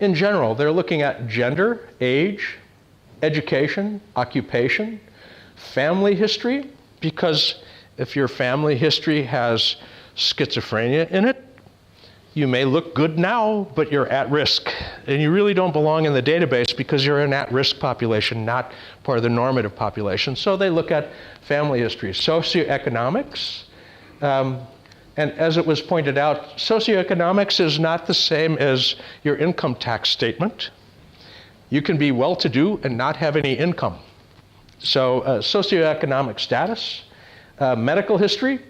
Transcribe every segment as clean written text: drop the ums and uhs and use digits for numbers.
in general, they're looking at gender, age, education, occupation, family history, because if your family history has schizophrenia in it, you may look good now, but you're at risk. And you really don't belong in the database because you're an at-risk population, not part of the normative population. So they look at family history. Socioeconomics, and as it was pointed out, socioeconomics is not the same as your income tax statement. You can be well-to-do and not have any income. So socioeconomic status, medical history,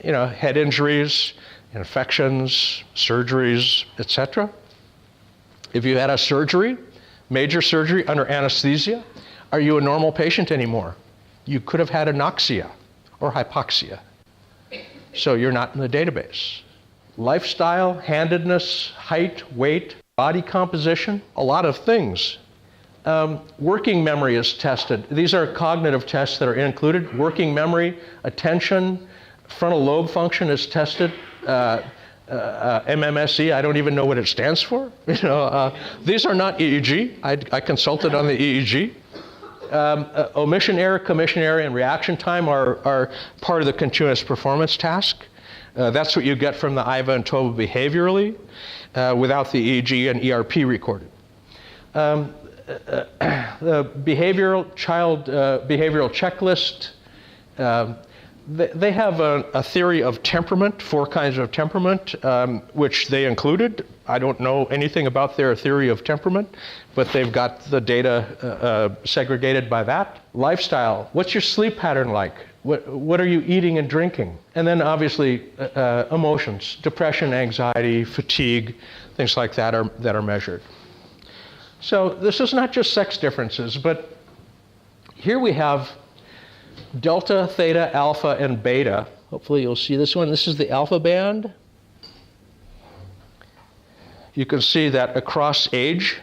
head injuries, infections, surgeries, etc. If you had a surgery, major surgery under anesthesia, are you a normal patient anymore? You could have had anoxia or hypoxia. So you're not in the database. Lifestyle, handedness, height, weight, body composition, a lot of things. Working memory is tested. These are cognitive tests that are included. Working memory, attention, frontal lobe function is tested. MMSE, I don't even know what it stands for. These are not EEG. I consulted on the EEG. Omission error, commission error, and reaction time are part of the continuous performance task. That's what you get from the IVA and TOVA behaviorally, without the EEG and ERP recorded. The child behavioral checklist, they have a theory of temperament, 4 kinds of temperament, which they included. I don't know anything about their theory of temperament, but they've got the data segregated by that. Lifestyle, what's your sleep pattern like? What are you eating and drinking? And then obviously emotions, depression, anxiety, fatigue, things like that are measured. So this is not just sex differences, but here we have delta, theta, alpha, and beta. Hopefully you'll see this one. This is the alpha band. You can see that across age,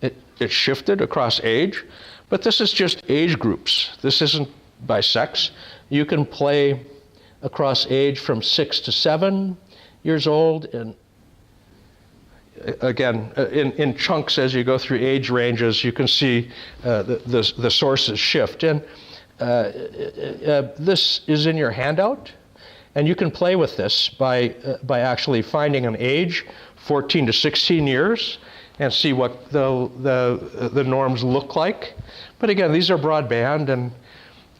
it shifted across age, but this is just age groups. This isn't by sex. You can play across age from 6 to 7 years old, and again, in chunks as you go through age ranges, you can see the sources shift. And this is in your handout, and you can play with this by actually finding an age, 14 to 16 years, and see what the norms look like. But again, these are broadband, and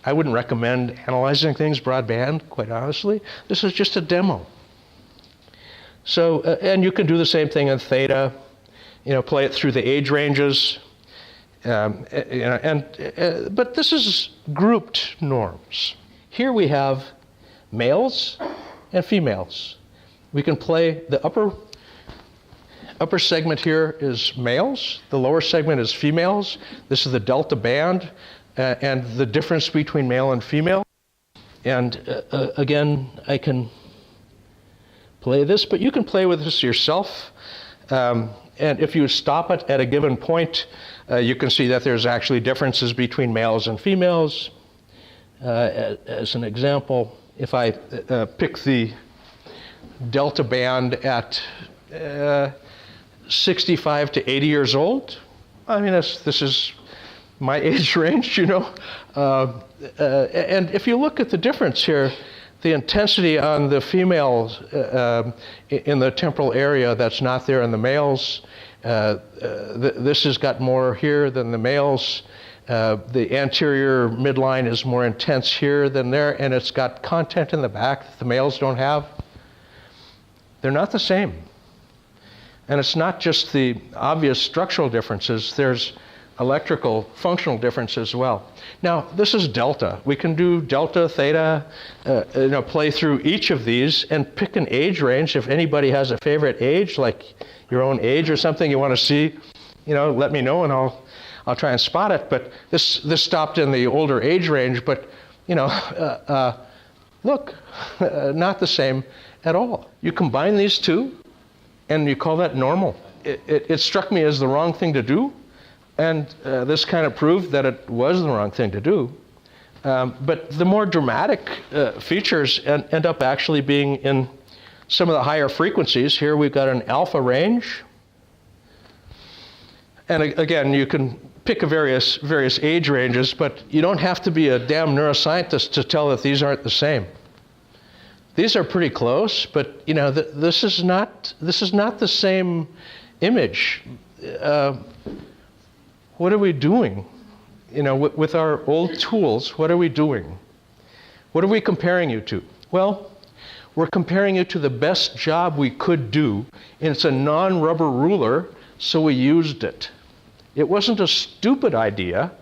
I wouldn't recommend analyzing things broadband, quite honestly. This is just a demo. So, and you can do the same thing in theta, play it through the age ranges. But this is grouped norms. Here we have males and females. We can play the upper segment here is males, the lower segment is females. This is the delta band and the difference between male and female. And again, I can play this, but you can play with this yourself. And if you stop it at a given point, you can see that there's actually differences between males and females. As an example, if I pick the delta band at 65 to 80 years old, I mean, this is my age range, and if you look at the difference here, the intensity on the females in the temporal area that's not there in the males, this has got more here than the males. The anterior midline is more intense here than there, and it's got content in the back that the males don't have. They're not the same. And it's not just the obvious structural differences, there's electrical functional difference as well. Now, this is delta. We can do delta, theta, play through each of these and pick an age range. If anybody has a favorite age, like your own age or something you want to see, let me know and I'll try and spot it. But this stopped in the older age range, but look, not the same at all. You combine these two and you call that normal. It struck me as the wrong thing to do. And this kind of proved that it was the wrong thing to do. But the more dramatic features end up actually being in some of the higher frequencies. Here we've got an alpha range. And again, you can pick various age ranges, but you don't have to be a damn neuroscientist to tell that these aren't the same. These are pretty close, but this is not the same image. What are we doing? With our old tools, what are we doing? What are we comparing you to? Well, we're comparing you to the best job we could do, and it's a non-rubber ruler, so we used it. It wasn't a stupid idea,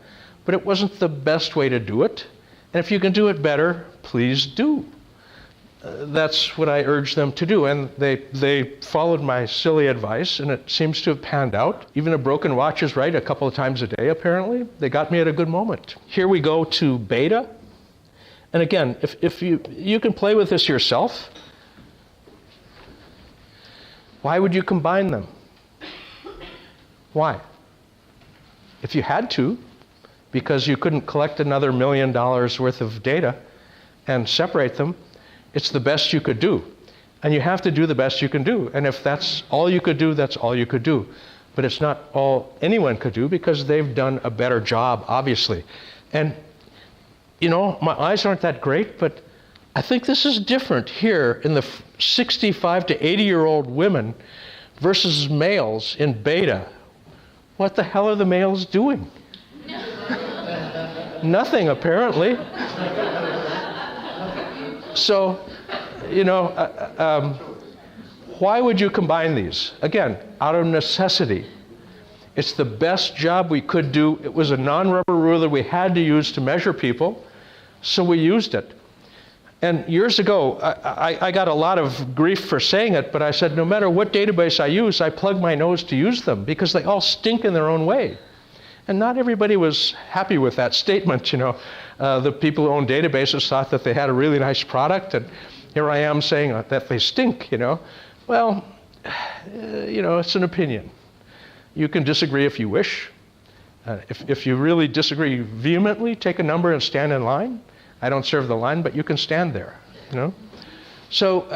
but it wasn't the best way to do it. And if you can do it better, please do. That's what I urge them to do. And they followed my silly advice, and it seems to have panned out. Even a broken watch is right a couple of times a day, apparently. They got me at a good moment. Here we go to beta. And again, if you can play with this yourself. Why would you combine them? Why? If you had to, because you couldn't collect another $1 million worth of data and separate them, it's the best you could do. And you have to do the best you can do. And if that's all you could do, that's all you could do. But it's not all anyone could do, because they've done a better job, obviously. And, my eyes aren't that great, but I think this is different here in the 65 to 80-year-old women versus males in beta. What the hell are the males doing? Nothing, apparently. So, why would you combine these? Again, out of necessity. It's the best job we could do. It was a non-rubber ruler we had to use to measure people, so we used it. And years ago, I got a lot of grief for saying it, but I said no matter what database I use, I plug my nose to use them, because they all stink in their own way. And not everybody was happy with that statement, The people who own databases thought that they had a really nice product, and here I am saying that they stink, Well, it's an opinion. You can disagree if you wish. If you really disagree vehemently, take a number and stand in line. I don't serve the line, but you can stand there, So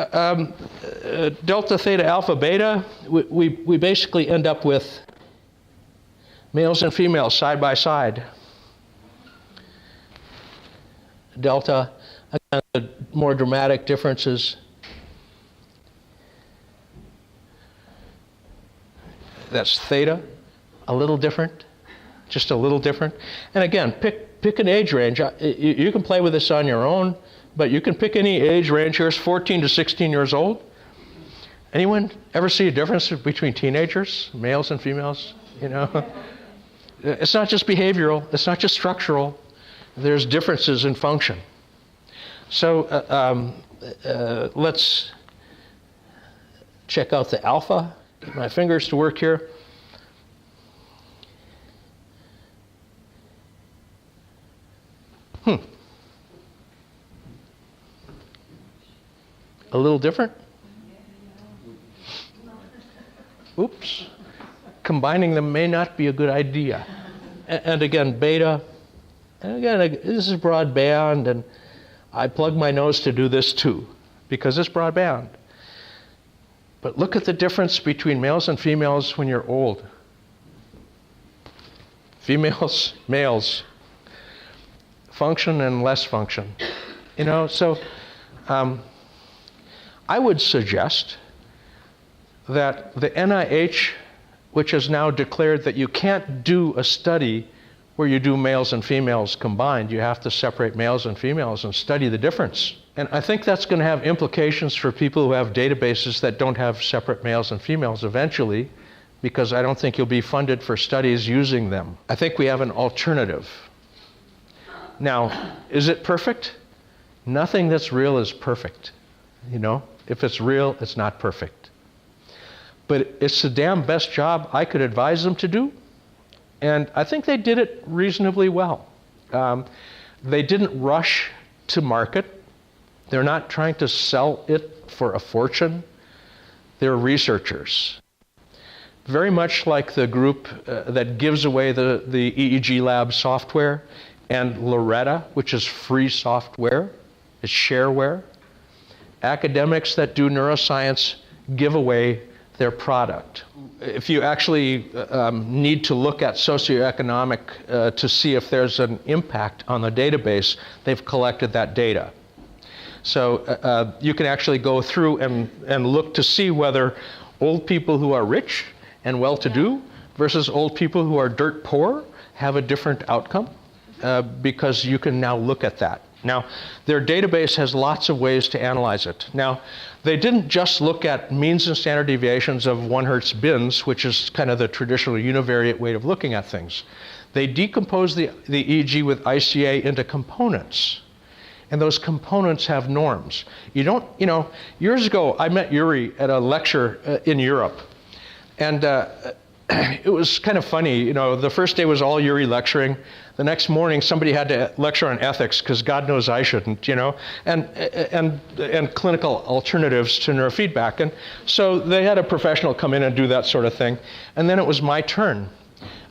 delta, theta, alpha, beta, we basically end up with males and females side by side. Delta, again, the more dramatic differences. That's theta, a little different, just a little different. And again, pick an age range. You can play with this on your own, but you can pick any age range. Here's 14 to 16 years old. Anyone ever see a difference between teenagers, males and females? It's not just behavioral, it's not just structural. There's differences in function. So let's check out the alpha. Get my fingers to work here. A little different? Oops. Combining them may not be a good idea. And again, beta. And again, this is broadband, and I plug my nose to do this too, because it's broadband. But look at the difference between males and females when you're old. Females, males. Function and less function. So I would suggest that the NIH, which has now declared that you can't do a study where you do males and females combined, you have to separate males and females and study the difference. And I think that's going to have implications for people who have databases that don't have separate males and females eventually, because I don't think you'll be funded for studies using them. I think we have an alternative. Now, is it perfect? Nothing that's real is perfect. If it's real, it's not perfect. But it's the damn best job I could advise them to do. And I think they did it reasonably well. They didn't rush to market. They're not trying to sell it for a fortune. They're researchers. Very much like the group that gives away the EEG lab software, and Loretta, which is free software, it's shareware. Academics that do neuroscience give away their product. If you actually need to look at socioeconomic to see if there's an impact on the database, they've collected that data. So you can actually go through and look to see whether old people who are rich and well-to-do versus old people who are dirt poor have a different outcome, because you can now look at that. Now, their database has lots of ways to analyze it. Now, they didn't just look at means and standard deviations of 1 Hertz bins, which is kind of the traditional univariate way of looking at things. They decomposed the EEG with ICA into components. And those components have norms. You don't, years ago, I met Yuri at a lecture in Europe. And it was kind of funny. The first day was all Yuri lecturing. The next morning, somebody had to lecture on ethics, because God knows I shouldn't, and clinical alternatives to neurofeedback. And so they had a professional come in and do that sort of thing. And then it was my turn.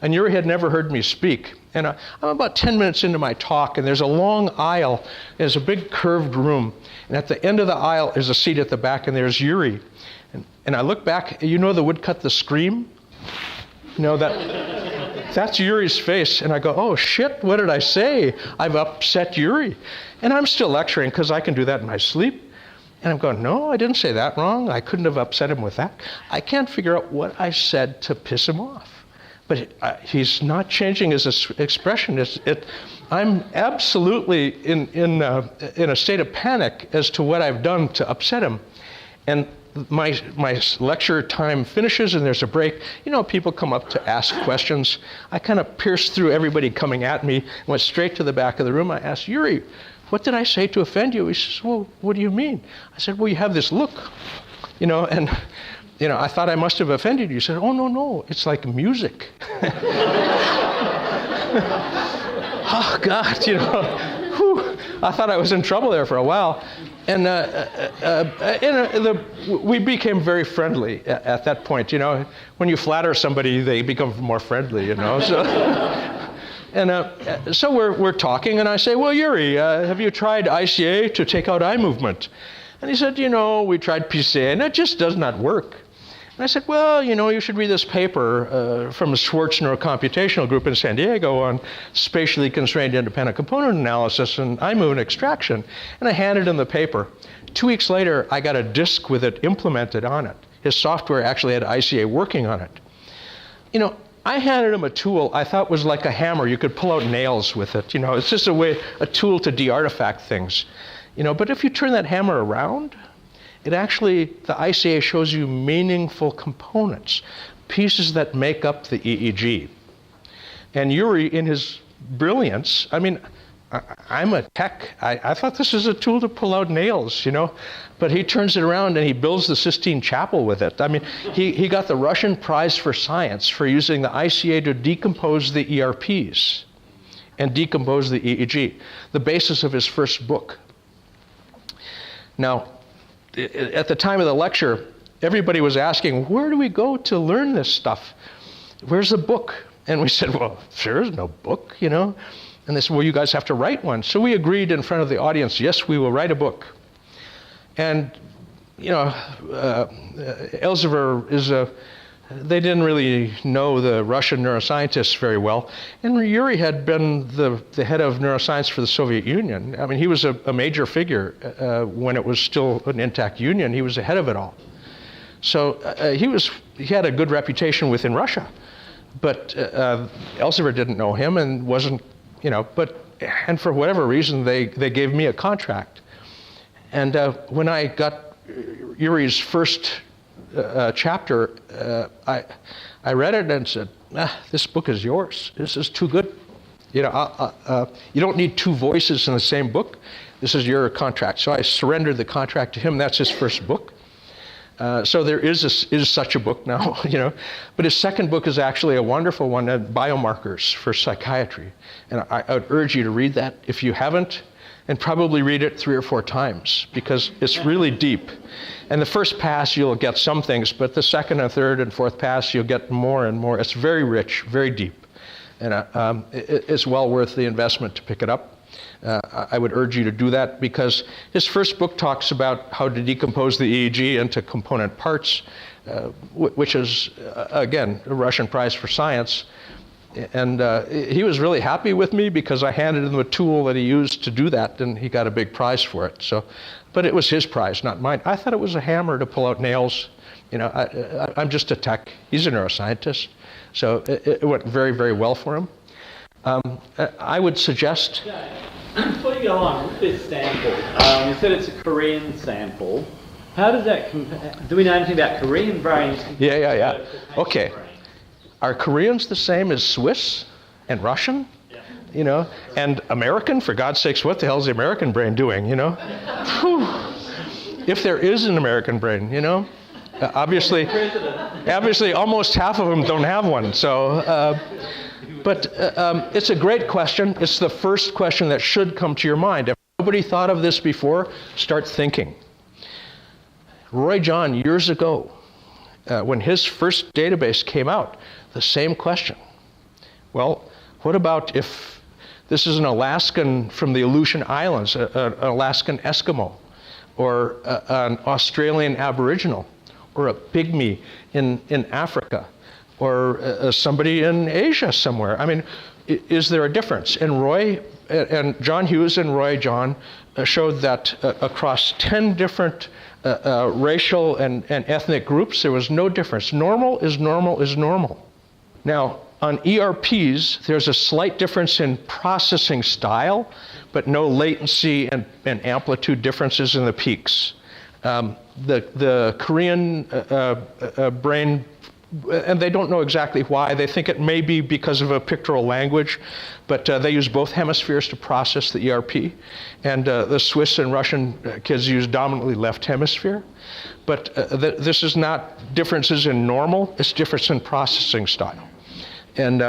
And Yuri had never heard me speak. And I'm about 10 minutes into my talk, and there's a long aisle. There's a big curved room. And at the end of the aisle is a seat at the back, and there's Yuri. And I look back, the woodcut, the scream? That's Yuri's face. And I go, oh shit, what did I say? I've upset Yuri. And I'm still lecturing, because I can do that in my sleep. And I'm going, no, I didn't say that wrong. I couldn't have upset him with that. I can't figure out what I said to piss him off. But he's not changing his expression. I'm absolutely in a state of panic as to what I've done to upset him. And my lecture time finishes and there's a break. People come up to ask questions. I kind of pierced through everybody coming at me, went straight to the back of the room. I asked, Yuri, what did I say to offend you? He says, well, what do you mean? I said, well, you have this look, and I thought I must have offended you. He said, oh, no, it's like music. Oh, God, whew, I thought I was in trouble there for a while. And we became very friendly at that point. When you flatter somebody, they become more friendly, So, so we're talking, and I say, well, Yuri, have you tried ICA to take out eye movement? And he said, we tried PCA, and it just does not work. And I said, well, you should read this paper from a Schwartz neurocomputational group in San Diego on spatially constrained independent component analysis and eye movement extraction. And I handed him the paper. 2 weeks later, I got a disk with it implemented on it. His software actually had ICA working on it. I handed him a tool I thought was like a hammer. You could pull out nails with it. It's just a tool to de-artifact things. But if you turn that hammer around, the ICA shows you meaningful components, pieces that make up the EEG. And Yuri, in his brilliance, I'm a tech. I thought this was a tool to pull out nails, but he turns it around and he builds the Sistine Chapel with it. He got the Russian Prize for Science for using the ICA to decompose the ERPs and decompose the EEG, the basis of his first book. Now, at the time of the lecture, everybody was asking, where do we go to learn this stuff? Where's the book? And we said, well, there is no book, And they said, well, you guys have to write one. So we agreed in front of the audience, yes, we will write a book. And, Elsevier they didn't really know the Russian neuroscientists very well. And Yuri had been the head of neuroscience for the Soviet Union. He was a major figure when it was still an intact union. He was the head of it all. So he had a good reputation within Russia. But Elsevier didn't know him and wasn't, and for whatever reason, they gave me a contract. And when I got Yuri's first chapter, I read it and said, this book is yours. This is too good. You don't need two voices in the same book. This is your contract. So I surrendered the contract to him. That's his first book. So there is such a book now, But his second book is actually a wonderful one, Biomarkers for Psychiatry. And I would urge you to read that if you haven't, and probably read it 3 or 4 times, because it's really deep. And the first pass, you'll get some things, but the second and third and fourth pass, you'll get more and more. It's very rich, very deep. And it's well worth the investment to pick it up. I would urge you to do that, because his first book talks about how to decompose the EEG into component parts, which is, again, a Russian prize for science. And he was really happy with me because I handed him a tool that he used to do that, and he got a big prize for it. So, but it was his prize, not mine. I thought it was a hammer to pull out nails. You know, I'm just a tech. He's a neuroscientist. So it went very, very well for him. I would suggest... Before you go on with this sample, you said it's a Korean sample. How does that compare? Do we know anything about Korean brains? Yeah. Okay. Are Koreans the same as Swiss and Russian? Yeah. You know, and American? For God's sakes, what the hell is the American brain doing, you know? If there is an American brain, you know? Obviously, almost half of them don't have one. So, but it's a great question. It's the first question that should come to your mind. If nobody thought of this before, start thinking. Roy John, years ago, when his first database came out, the same question. Well, what about if this is an Alaskan from the Aleutian Islands, an Alaskan Eskimo, or an Australian Aboriginal, or a pygmy in Africa, or somebody in Asia somewhere? I mean, is there a difference? And John Hughes and Roy John showed that across 10 different racial and ethnic groups, there was no difference. Normal is normal is normal. Now, on ERPs, there's a slight difference in processing style, but no latency and amplitude differences in the peaks. The Korean brain, and they don't know exactly why. They think it may be because of a pictorial language, but they use both hemispheres to process the ERP. And the Swiss and Russian kids use dominantly left hemisphere. But this is not differences in normal, it's difference in processing style. And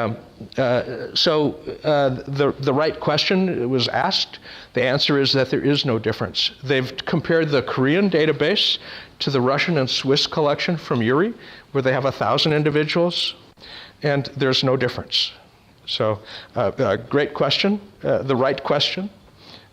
so the right question was asked. The answer is that there is no difference. They've compared the Korean database to the Russian and Swiss collection from URI, where they have 1,000 individuals, and there's no difference. So great question, the right question,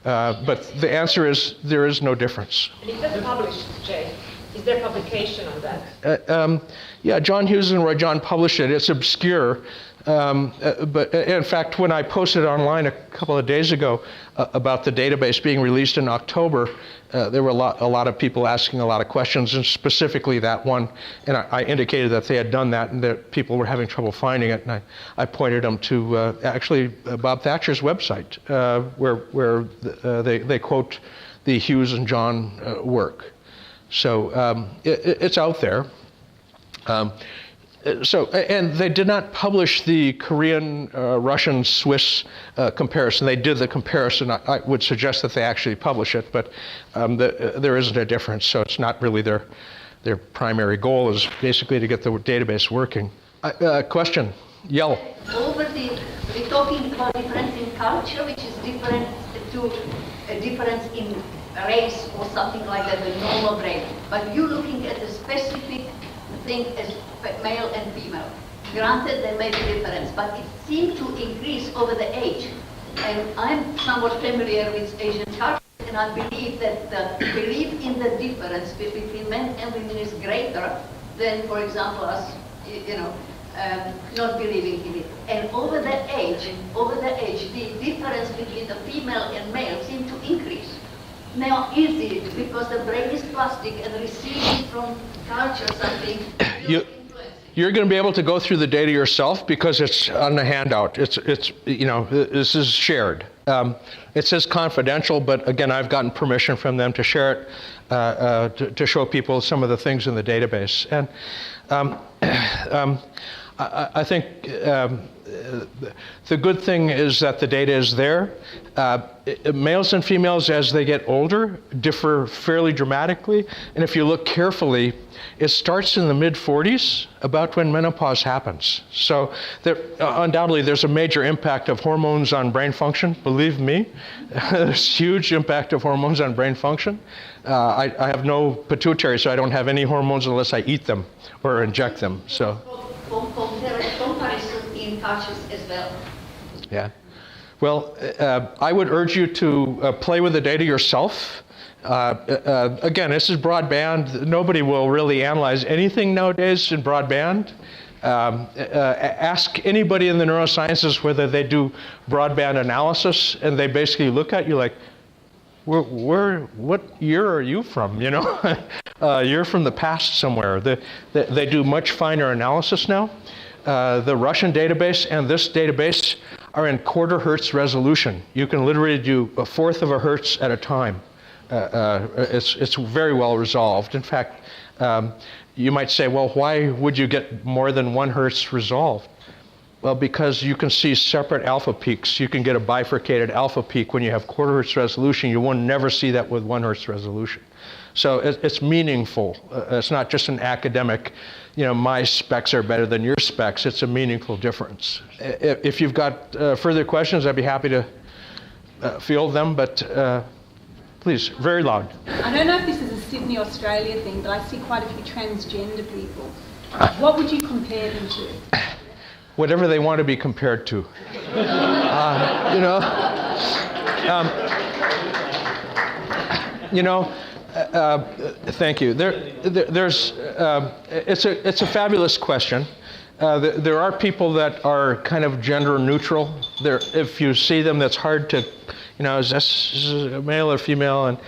but the answer is there is no difference. And is that published, Jay? Is there publication on that? Yeah, John Hughes and Roy John published it. It's obscure. But in fact, when I posted online a couple of days ago about the database being released in October, there were a lot of people asking a lot of questions, and specifically that one. And I indicated that they had done that and that people were having trouble finding it. And I pointed them to actually Bob Thatcher's website, where they quote the Hughes and John work. So it's out there. And they did not publish the Korean, Russian, Swiss comparison. They did the comparison. I would suggest that they actually publish it, but there isn't a difference. So it's not really their primary goal is basically to get the database working. Question? Yell. We're talking about difference in culture, which is different to a difference in race or something like that, the normal brain. But you're looking at a specific thing as male and female. Granted, there may be difference, but it seemed to increase over the age. And I'm somewhat familiar with Asian culture, and I believe that the belief in the difference between men and women is greater than, for example, us, not believing in it. And over the age, the difference between the female and male seemed to increase. Now, is it because the brain is plastic and receiving from culture something? You're going to be able to go through the data yourself because it's on the handout. This is shared. It says confidential, but again, I've gotten permission from them to share it to show people some of the things in the database. And I think the good thing is that the data is there. Males and females, as they get older, differ fairly dramatically. And if you look carefully, it starts in the mid-40s, about when menopause happens. So undoubtedly, there's a major impact of hormones on brain function. Believe me, there's huge impact of hormones on brain function. I have no pituitary, so I don't have any hormones unless I eat them or inject them. So. Comparison in cultures as well. Yeah. Well, I would urge you to play with the data yourself. Again, this is broadband. Nobody will really analyze anything nowadays in broadband. Ask anybody in the neurosciences whether they do broadband analysis, and they basically look at you like, what year are you from? You know, you're from the past somewhere. They do much finer analysis now. The Russian database and this database are in quarter hertz resolution. You can literally do a fourth of a hertz at a time. It's very well resolved. In fact, you might say, well, why would you get more than 1 hertz resolved? Well, because you can see separate alpha peaks. You can get a bifurcated alpha peak when you have quarter hertz resolution. You will never see that with 1 hertz resolution. So it's meaningful. It's not just an academic, you know, my specs are better than your specs. It's a meaningful difference. If you've got further questions, I'd be happy to field them, but please, very loud. I don't know if this is a Sydney, Australia thing, but I see quite a few transgender people. What would you compare them to? Whatever they want to be compared to. Thank you. It's a fabulous question. There are people that are kind of gender neutral. If you see them, that's hard to, you know, is this a male or female? And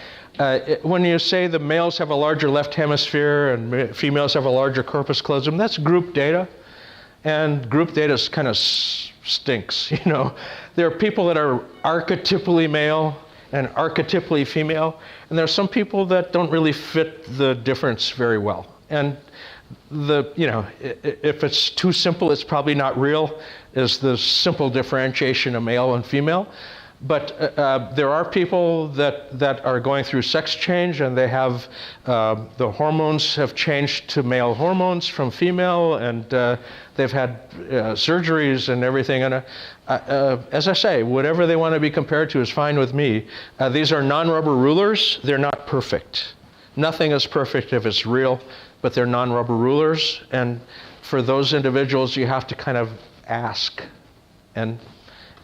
when you say the males have a larger left hemisphere and females have a larger corpus callosum, that's group data. And group data kind of stinks, you know. There are people that are archetypally male and archetypally female, and there are some people that don't really fit the difference very well. And if it's too simple, it's probably not real, is the simple differentiation of male and female. But there are people that are going through sex change, and they have, the hormones have changed to male hormones from female, and they've had surgeries and everything. And as I say, whatever they want to be compared to is fine with me. These are non-rubber rulers. They're not perfect. Nothing is perfect if it's real, but they're non-rubber rulers. And for those individuals, you have to kind of ask. And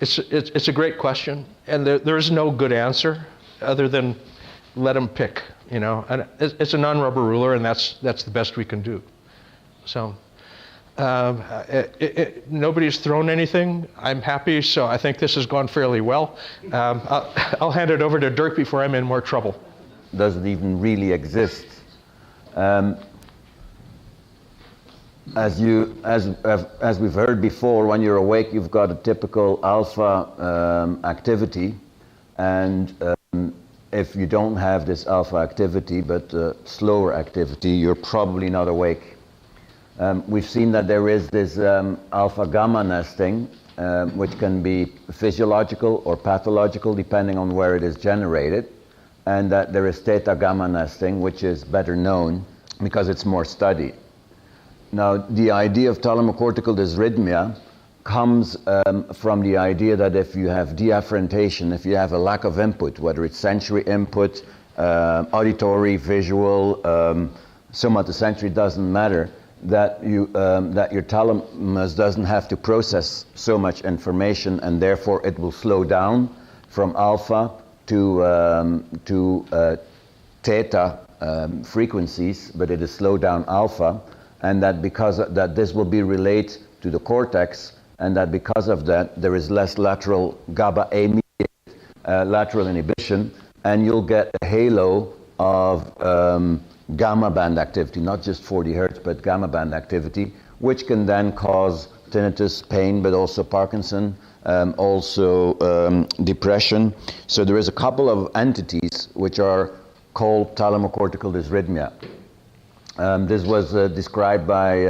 it's a great question, and there is no good answer other than let them pick, you know. And it's a non-rubber ruler, and that's the best we can do. So nobody's thrown anything. I'm happy, so I think this has gone fairly well. I'll hand it over to Dirk before I'm in more trouble. Does it even really exist? As we've heard before, when you're awake, you've got a typical alpha activity, and if you don't have this alpha activity, but slower activity, you're probably not awake. We've seen that there is this alpha-gamma nesting, which can be physiological or pathological, depending on where it is generated, and that there is theta-gamma nesting, which is better known because it's more studied. Now, the idea of thalamocortical dysrhythmia comes from the idea that if you have deafferentation, if you have a lack of input, whether it's sensory input, auditory, visual, somatosensory, doesn't matter, that your thalamus doesn't have to process so much information, and therefore it will slow down from alpha to theta frequencies, but it is slow down alpha. And that because of that, this will be related to the cortex, and that because of that, there is less lateral GABA-A-mediated lateral inhibition, and you'll get a halo of gamma band activity, not just 40 hertz, but gamma band activity, which can then cause tinnitus, pain, but also Parkinson, also depression. So there is a couple of entities which are called thalamocortical dysrhythmia. This was described by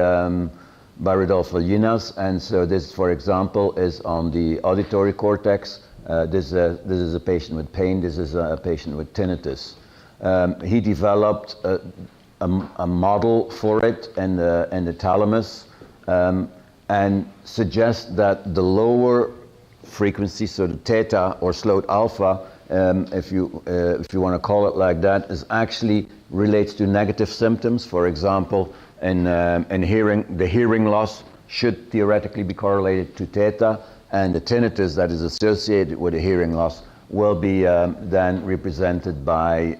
Rodolfo Llunas, and so this, for example, is on the auditory cortex. This is a patient with pain. This is a patient with tinnitus. He developed a model for it in the thalamus, and suggests that the lower frequency, so the theta or slowed alpha, if you want to call it like that, is actually relates to negative symptoms. For example, in hearing, the hearing loss should theoretically be correlated to theta. and the tinnitus that is associated with a hearing loss will be then represented by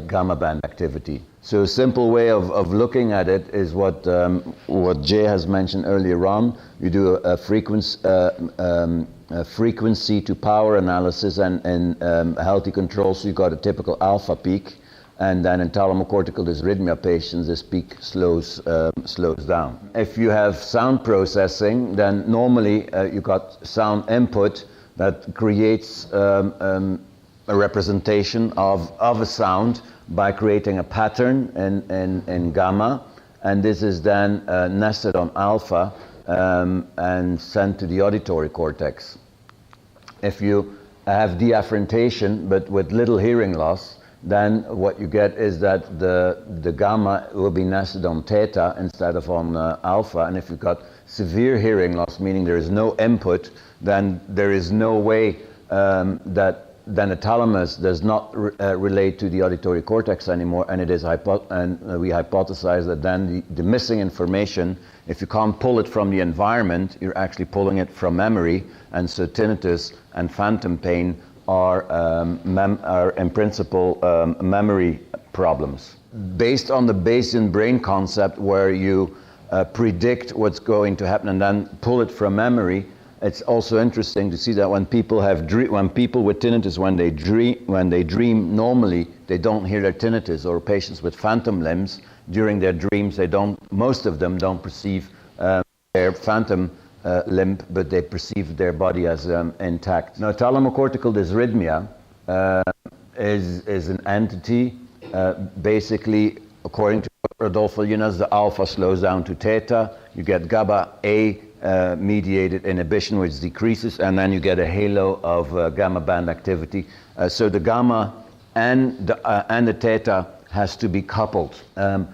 gamma band activity. So a simple way of looking at it is what Jay has mentioned earlier on. You do a frequency to power analysis, and in healthy controls you got a typical alpha peak, and then in thalamocortical dysrhythmia patients this peak slows down. If you have sound processing, then normally you got sound input that creates a representation of a sound by creating a pattern in gamma, and this is then nested on alpha and sent to the auditory cortex. If you have deafferentation but with little hearing loss, then what you get is that the gamma will be nested on theta instead of on alpha, and if you've got severe hearing loss, meaning there is no input, then there is no way that then the thalamus does not relate to the auditory cortex anymore, and it is we hypothesize that then the missing information, if you can't pull it from the environment, you're actually pulling it from memory, and so tinnitus and phantom pain are in principle memory problems. Based on the Bayesian brain concept, where you predict what's going to happen and then pull it from memory, it's also interesting to see that when people with tinnitus, when they dream normally, they don't hear their tinnitus, or patients with phantom limbs during their dreams, most of them don't perceive their phantom limb, but they perceive their body as intact. Now, thalamocortical dysrhythmia is an entity, basically, according to Rodolfo Llunas, the alpha slows down to theta, you get GABA A mediated inhibition, which decreases, and then you get a halo of gamma band activity. So the gamma and the theta has to be coupled. And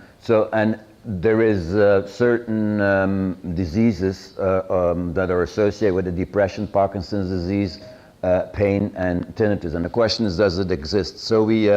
there is certain diseases that are associated with the depression, Parkinson's disease, pain, and tinnitus. And the question is, does it exist? So we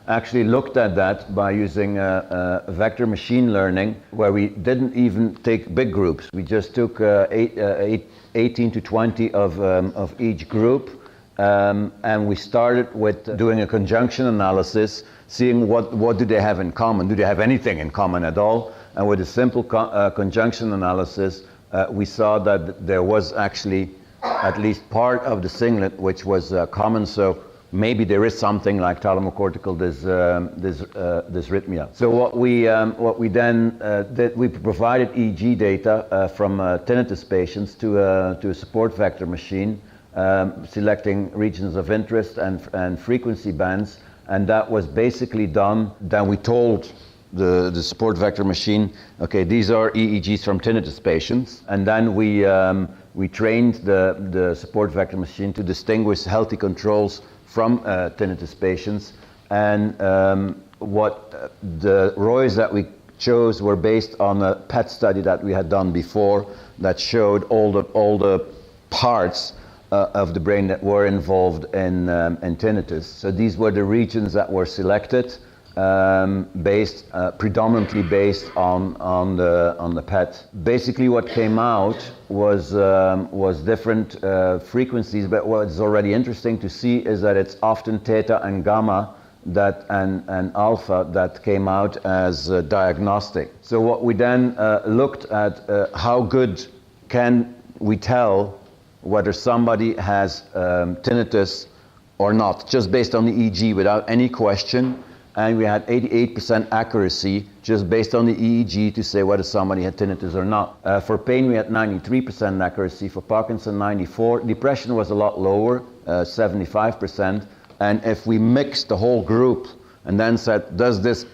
actually looked at that by using vector machine learning, where we didn't even take big groups. We just took 18 to 20 of each group, and we started with doing a conjunction analysis, seeing what do they have in common. Do they have anything in common at all? And with a simple conjunction analysis, we saw that there was actually at least part of the singlet which was common. So maybe there is something like thalamocortical dysrhythmia. So what we then did, we provided EEG data from tinnitus patients to a support vector machine, selecting regions of interest and frequency bands, and that was basically done. Then we told the support vector machine, okay, these are EEGs from tinnitus patients, and then we trained the support vector machine to distinguish healthy controls from tinnitus patients, and the ROIs that we chose were based on a PET study that we had done before that showed all the parts of the brain that were involved in tinnitus. So these were the regions that were selected, predominantly based on the PET. Basically, what came out was different frequencies, but what's already interesting to see is that it's often theta and gamma and alpha that came out as diagnostic. So what we then looked at, how good can we tell whether somebody has tinnitus or not, just based on the EEG without any question. And we had 88% accuracy just based on the EEG to say whether somebody had tinnitus or not. For pain, we had 93% accuracy. For Parkinson, 94%. Depression was a lot lower, 75%. And if we mixed the whole group and then said, is this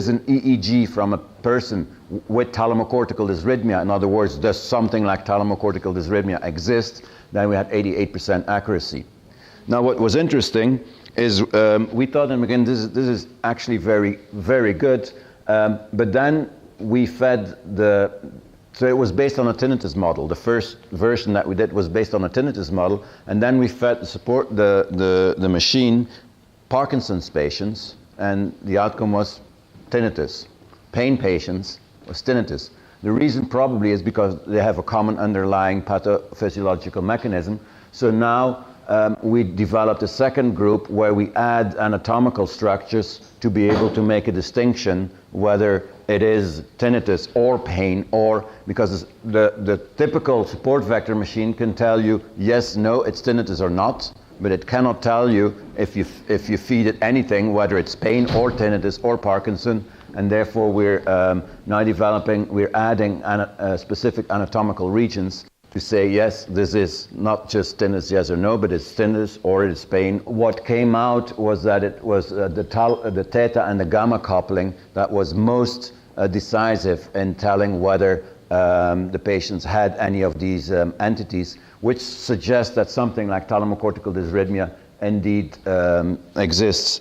an EEG from a person with thalamocortical dysrhythmia? In other words, does something like thalamocortical dysrhythmia exist? Then we had 88% accuracy. Now, what was interesting is we thought, and again, this is actually very, very good, but then we fed so it was based on a tinnitus model. The first version that we did was based on a tinnitus model, and then we fed the machine Parkinson's patients, and the outcome was tinnitus. Pain patients was tinnitus. The reason probably is because they have a common underlying pathophysiological mechanism. So now we developed a second group where we add anatomical structures to be able to make a distinction whether it is tinnitus or pain, or because the typical support vector machine can tell you yes, no, it's tinnitus or not, but it cannot tell you if you feed it anything, whether it's pain or tinnitus or Parkinson, and therefore we're we're adding specific anatomical regions to say, yes, this is not just tinnitus, yes or no, but it's tinnitus or it's pain. What came out was that it was the theta and the gamma coupling that was most decisive in telling whether the patients had any of these entities, which suggests that something like thalamocortical dysrhythmia indeed exists.